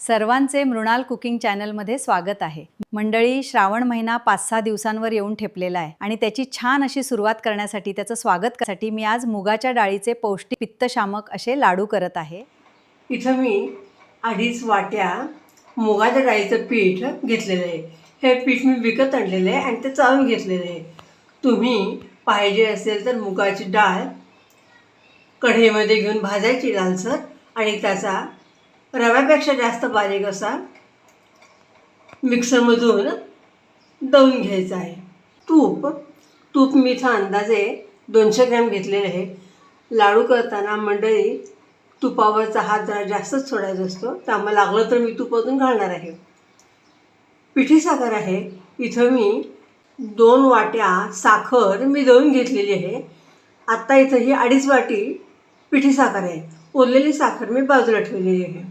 सर्वांचे मृणाल कुकिंग चॅनलमध्ये स्वागत आहे। मंडळी, श्रावण महिना 5-6 दिवसांवर येऊन ठेपलेला आहे आणि त्याची छान अशी सुरुवात करण्यासाठी, त्याचं स्वागत करण्यासाठी मी आज मुगाच्या डाळीचे पौष्टिक पित्तशामक असे लाडू करत आहे। इथं मी 2.5 वाट्या मुगाच्या डाळीचं पीठ घेतलेलं आहे। हे पीठ मी विकत आणलेलं आहे आणि ते चाळून घेतलेलं आहे। तुम्ही पाहिजे असेल तर मुगाची डाळ कढईमध्ये घेऊन भाजायची लालसर आणि त्याचा रव्यापेक्षा जास्त बारीक असा मिक्सरमधून दळून घ्यायचा आहे। तूप मी इथं अंदाजे 200 ग्रॅम घेतलेले आहे। लाडू करताना मंडळी तुपावरचा हात जरा जास्तच सोडायचा असतो, त्यामुळे लागलं तर मी तूप अजून घालणार आहे। पिठी साखर आहे, इथं मी 2 वाट्या साखर मी दळून घेतलेली आहे। आत्ता इथं ही 2.5 वाटी पिठी साखर आहे। उरलेली साखर मी बाजूला ठेवलेली आहे।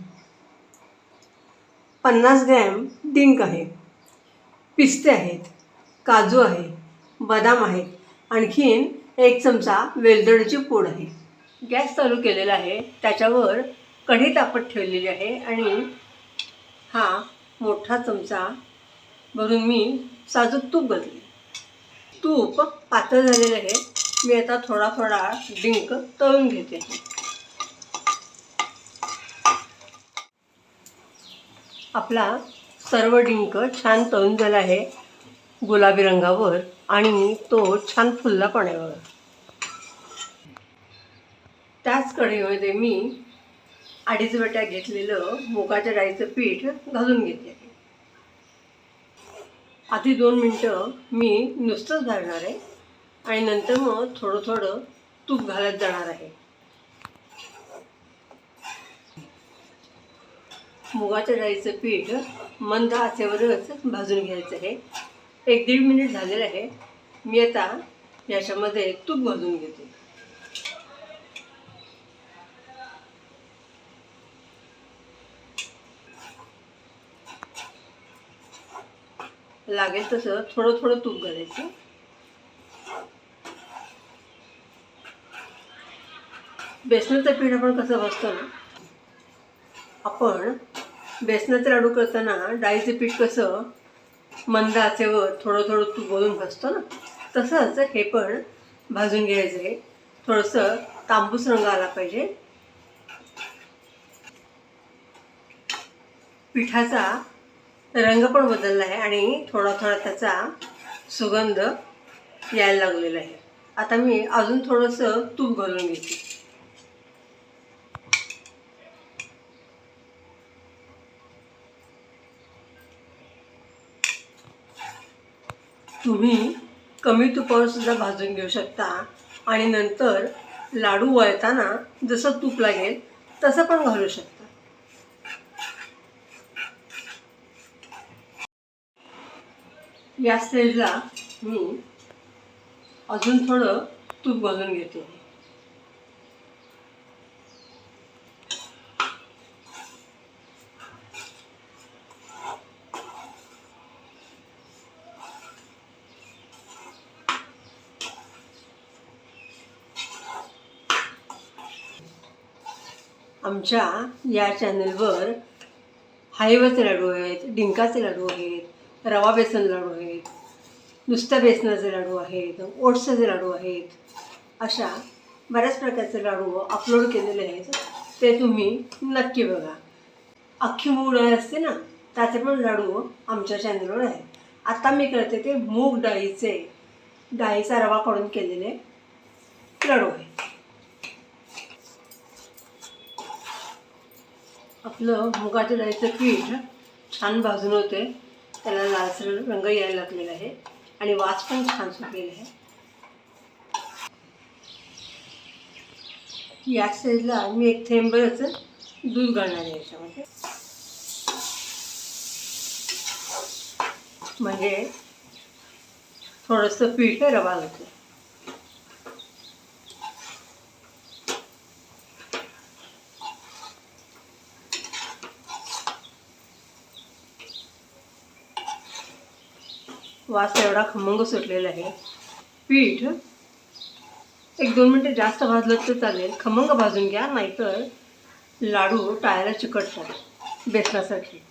50 ग्रॅम डिंक आहे, पिस्ते आहेत, काजू आहे, बदाम आहेत, आणखीन 1 चमचा वेलदोड्याची पूड आहे। गॅस चालू केलेला आहे, त्याच्यावर कढई तापत ठेवलेली आहे आणि हा मोठा चमचा भरून मी साजूक तूप घातले। तूप पातळ झालेलं आहे, मी आता थोडा थोडा डिंक तळून घेते। आपला सर्व डिंक छान तळून झाला आहे गुलाबी रंगावर आणि तो छान फुलला पण आहे बघा। त्याच कढईमध्ये मी 2.5 वाट्या घेतलेलं मुगाच्या डाळीचं पीठ घालून घेते। आधी 2 मिनटं मी नुसतंच भाजणार आहे आणि नंतर मग थोडं थोडं तूप घालत जाणार आहे। मुगाच्या डाळीचं पीठ मंद आचेवरच भाजून घ्यायचं आहे। 1-1.5 मिनिट झालेलं आहे। मी आता याच्यामध्ये तूप घालून घेते। लागेल तसं थोडं थोडं तूप घालायचं। बेसनाचं पीठ आपण कसं भाजतो ना, आपण बेसनाचे लाडू करताना डाळीचं पीठ कसं मंद आचेवर थोडं थोडं तूप घालून भाजतो ना, तसंच हे पण भाजून घ्यायचं आहे। थोडंसं तांबूस रंग आला पाहिजे। पिठाचा रंग पण बदलला आहे आणि थोडा थोडा त्याचा सुगंध यायला लागलेला आहे। आता मी अजून थोडंसं तूप घालून घेते। तुम्ही कमी तुपावर सुद्धा भाजून घेऊ शकता आणि नंतर लाडू वळताना जसं तूप लागेल तसं पण घालू शकता। या स्टेजला मी अजून थोडं तूप घालून घेते। आमच्या या चॅनलवर हाईवाचे लाडू आहेत, डिंकाचे लाडू आहेत, रवा बेसन लाडू आहेत, नुसत्या बेसनाचे लाडू आहेत, ओट्सचे लाडू आहेत, अशा बऱ्याच प्रकारचे लाडू अपलोड केलेले आहेत। ते तुम्ही नक्की बघा। अख्खी मूग डाळ असते ना, त्याचे पण लाडू आमच्या चॅनलवर आहेत। आता मी करते ते मूग डाळीचा रवा काढून केलेले लाडू आहेत। आपलं मुगाच्या डाळीचं पीठ छान भाजून होते, त्याला लालसर रंग यायला लागलेला आहे आणि वास पण छान सुटलेला आहे। या स्टेजला मी 1 थेंबच दूध घालणार आहे याच्यामध्ये, म्हणजे थोडंसं पीठ रवा घातलं। वास एवढा खमंग सुटलेला आहे। पीठ 1-2 मिनटं जास्त भाजलं तर चालेल, खमंग भाजून घ्या, नाहीतर लाडू टाळायला चिकटतात। बेसनासाठी.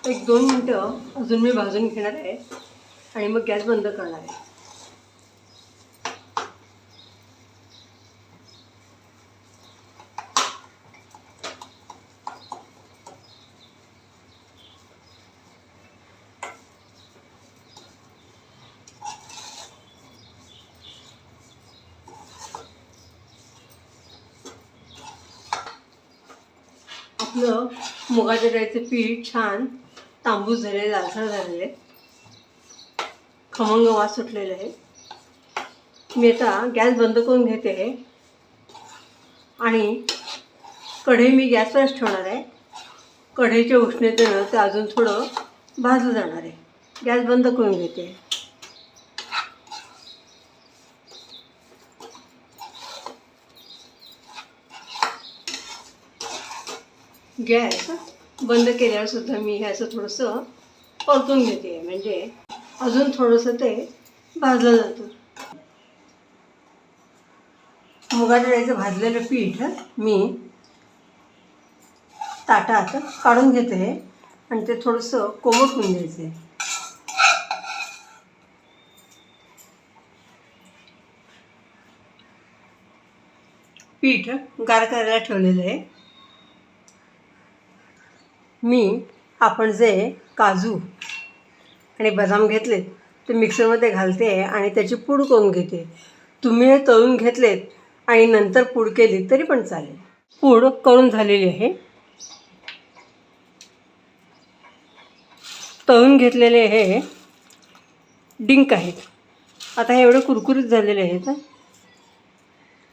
एक 2 मिनटं अजून मी भाजून घेणार आहे आणि मग गॅस बंद करणार आहे. आपलं मुगाच्या डाळीचं पीठ छान तांबूस झालेले, लालसर झालेले, खमंग वास सुटलेला आहे. मी आता गॅस बंद करून घेते आणि कढई मी गॅसवरच ठेवणार आहे. कढईच्या उष्णतेनं ते अजून थोडं भाजलं जाणार आहे. गॅस बंद करून घेते. गॅस बंद केल्यावर सुद्धा मी हे असं थोडंसं परतून घेते, म्हणजे अजून थोडंसं ते भाजलं जातं. मुगाच्या डाळीचं भाजलेलं पीठ मी ताटात काढून घेते आणि ते थोडंसं कोमट होऊन द्यायचं. पीठ गार करायला ठेवलेलं आहे. मी आपण जे काजू आणि बदाम घेतलेत ते मिक्सरमध्ये घालते आणि त्याची पूड करून घेते. तुम्ही हे तळून घेतलेत आणि नंतर पूड केली तरी पण चालेल. पूड करून झालेली आहे. तळून घेतलेले हे डिंक आहेत. आता हे एवढे कुरकुरीत झालेले आहेत.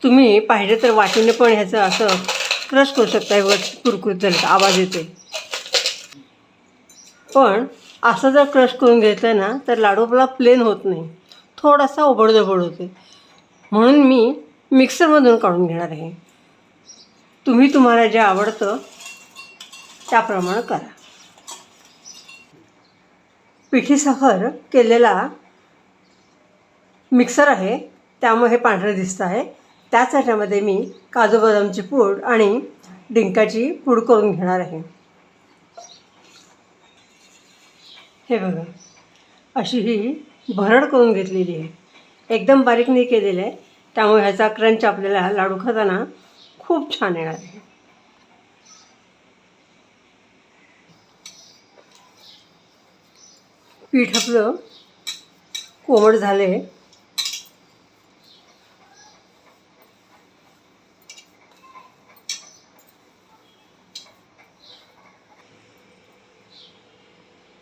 तुम्ही पाहिजे तर वाटीने पण ह्याचं असं क्रश करू शकता. कुरकुरीत झालं तर आवाज येते. पण असं जर क्रश करून घेतलं ना तर लाडू आपला प्लेन होत नाही, थोडासा ओबडधोबड होते. म्हणून मी मिक्सरमधून काढून घेणार आहे. तुम्हाला जे आवडतं त्याप्रमाणे करा. पिठी साखर केलेला मिक्सर आहे, त्यामुळे हे पांढरं दिसतं आहे. त्याच ह्याच्यामध्ये मी काजू बदामची पूड आणि डिंकाची पूड करून घेणार आहे. हे बघा, अशी ही भरड करून घेतलेली आहे. एकदम बारीक नाही केलेलं आहे, त्यामुळे ह्याचा क्रंच आपल्याला लाडू खाताना खूप छान येणार आहे. पीठ आपलं कोमट झाले.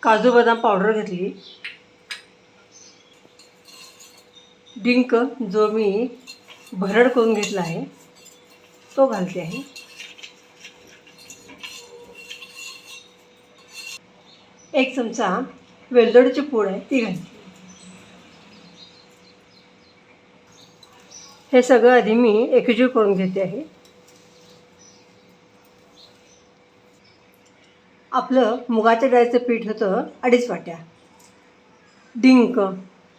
काजू बदाम पावडर घेतली. डिंक जो मी भरड करून घेतला आहे तो घालते आहे. एक चमचा वेलदोडीची पूड आहे ती घालते. हे सगळं आधी मी एकजीव करून घेते आहे. आपलं मुगाच्या डाळीचं पीठ होतं 2.5 वाट्या. डिंक,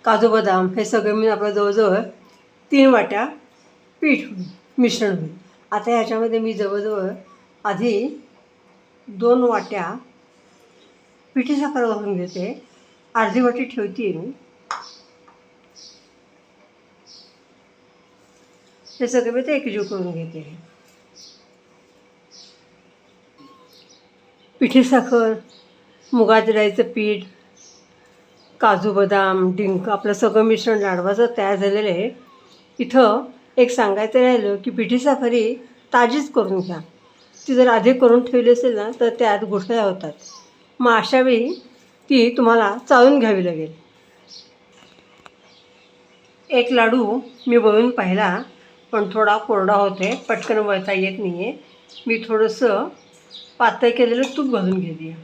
काजू बदाम हे सगळं मी आपलं जवळजवळ 3 वाट्या पीठ होईल, मिश्रण होईल. आता ह्याच्यामध्ये मी जवळजवळ आधी 2 वाट्या पिठी साखर घालून घेते. अर्धी वाटी ठेवते मी. हे सगळं मी ते एकजीव करून घेते. पिठी साखर, मुगाच्या डाळीचं पीठ, काजू बदाम, डिंक आपलं सगळं मिश्रण लाडवाचं तयार झालेलं आहे. इथं एक सांगायचं राहिलं की पिठी साखर ही ताजीच करून घ्या. ती जर आधी करून ठेवली असेल ना तर त्यात गुठळ्या होतात. मग अशावेळी ती तुम्हाला चाळून घ्यावी लागेल. एक लाडू मी वळून पाहिला पण थोडा कोरडा होते, पटकन वळता येत नाही आहे. मी थोडंसं पातळ केलेलं तूप घालून घेते.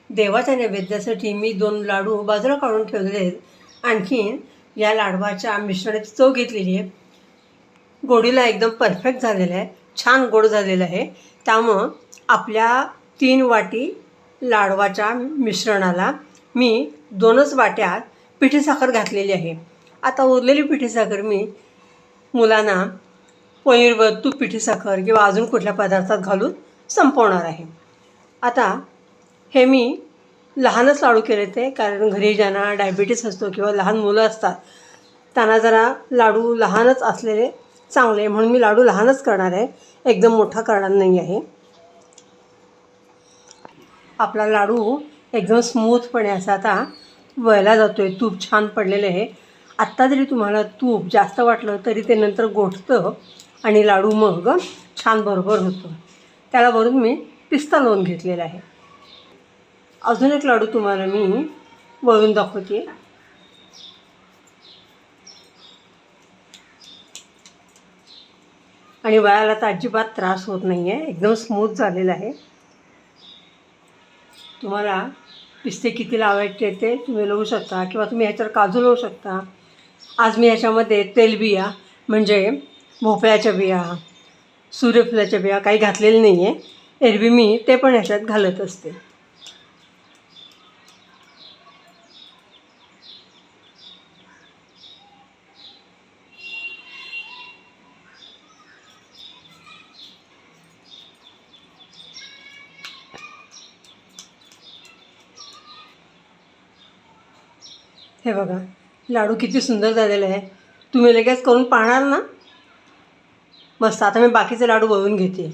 देवाच्या नैवेद्यासाठी मी 2 लाडू बाजूला काढून ठेवलेले आहेत. आणखीन या लाडवाच्या मिश्रणाची चव घेतलेली आहे. गोडीला एकदम परफेक्ट झालेलं आहे. छान गोड झालेलं आहे. त्यामुळं आपल्या 3 वाटी लाडवाच्या मिश्रणाला मी 2च वाट्या पिठी साखर घातलेली आहे. आता उरलेली पिठी साखर मी मुलांना पनीरवर तूप पिठी साखर किंवा अजून कुठल्या पदार्थात घालून संपवणार आहे. आता हे मी लहानच लाडू केले ते, कारण घरी ज्यांना डायबिटीस असतो किंवा लहान मुलं असतात त्यांना जरा लाडू लहानच असलेले चांगले, म्हणून मी लाडू लहानच करणार आहे, एकदम मोठा करणार नाही आहे. आपला लाडू एकदम स्मूथपणे असा आता वळला जातो आहे. तूप छान पडलेलं आहे. आत्ता जरी तुम्हाला तूप जास्त वाटलं तरी ते नंतर गोठतं आणि लाडू मग छान बरोबर होतो. त्याला वरून मी पिस्ता लावून घेतलेला आहे. अजून एक लाडू तुम्हाला मी वळून दाखवते. आणि वळायला तर अजिबात त्रास होत नाही आहे, एकदम स्मूथ झालेलं आहे. तुम्हाला पिस्ते किती लावायचे ते तुम्ही लावू शकता किंवा तुम्ही ह्याच्यावर काजू लावू शकता. आज मी ह्याच्यामध्ये तेलबिया म्हणजे भोपळ्याच्या बिया, सूर्यफुलाच्या बिया काही घातलेल्या नाही आहे. एरवी मी ते पण ह्याच्यात घालत असते. हे बघा लाडू किती सुंदर झालेले आहे. तुम्ही लगेच करून पाहणार ना. मस्त. आता मी बाकीचे लाडू वळून घेते.